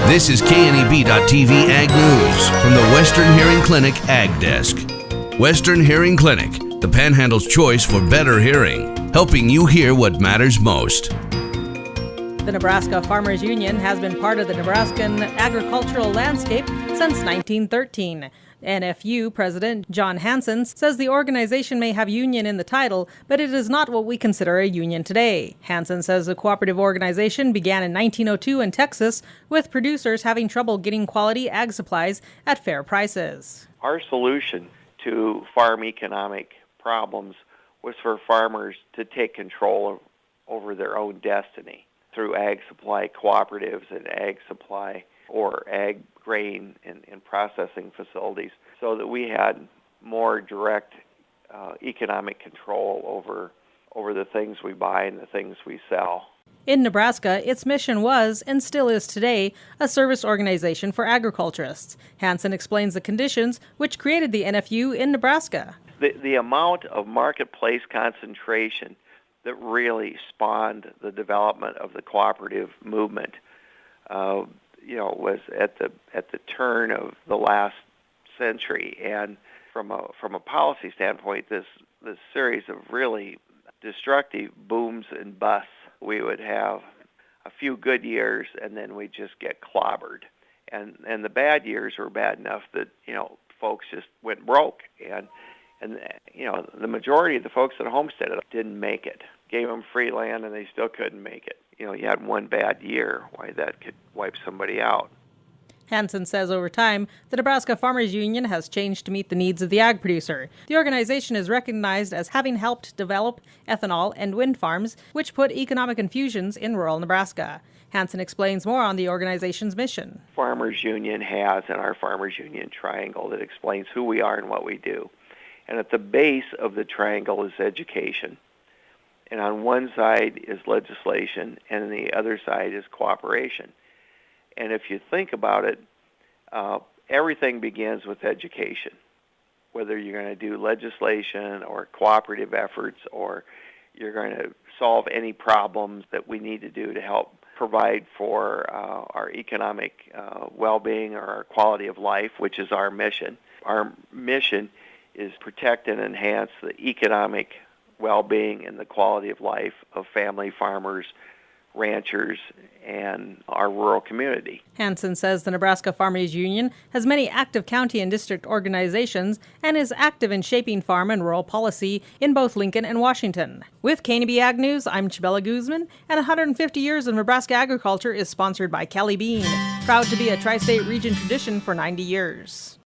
This is KNEB.TV Ag News from the Western Hearing Clinic Ag Desk. Western Hearing Clinic, the Panhandle's choice for better hearing, helping you hear what matters most. The Nebraska Farmers Union has been part of the Nebraskan agricultural landscape since 1913. NFU President John Hansen says the organization may have union in the title, but it is not what we consider a union today. Hansen says the cooperative organization began in 1902 in Texas, with producers having trouble getting quality ag supplies at fair prices. Our solution to farm economic problems was for farmers to take control over their own destiny through ag supply cooperatives and ag supply or ag grain and processing facilities, so that we had more direct economic control over the things we buy and the things we sell. In Nebraska, its mission was, and still is today, a service organization for agriculturists. Hansen explains the conditions which created the NFU in Nebraska. The amount of marketplace concentration that really spawned the development of the cooperative movement, was at the turn of the last century. And from a policy standpoint, this series of really destructive booms and busts. We would have a few good years, and then we'd just get clobbered. And the bad years were bad enough that folks just went broke. And the majority of the folks that homesteaded didn't make it. Gave them free land, and they still couldn't make it. You had one bad year, why that could wipe somebody out. Hansen says over time, the Nebraska Farmers Union has changed to meet the needs of the ag producer. The organization is recognized as having helped develop ethanol and wind farms, which put economic infusions in rural Nebraska. Hansen explains more on the organization's mission. Farmers Union has in our Farmers Union triangle that explains who we are and what we do. And at the base of the triangle is education. And on one side is legislation, and on the other side is cooperation. And if you think about it, everything begins with education. Whether you're going to do legislation or cooperative efforts, or you're going to solve any problems that we need to do to help provide for our economic well-being or our quality of life, which is our mission. Our mission is protect and enhance the economic well-being and the quality of life of family farmers, ranchers, and our rural community. Hansen says the Nebraska Farmers Union has many active county and district organizations and is active in shaping farm and rural policy in both Lincoln and Washington. With KNEB Ag News, I'm Chabela Guzman, and 150 Years of Nebraska Agriculture is sponsored by Kelly Bean, proud to be a tri-state region tradition for 90 years.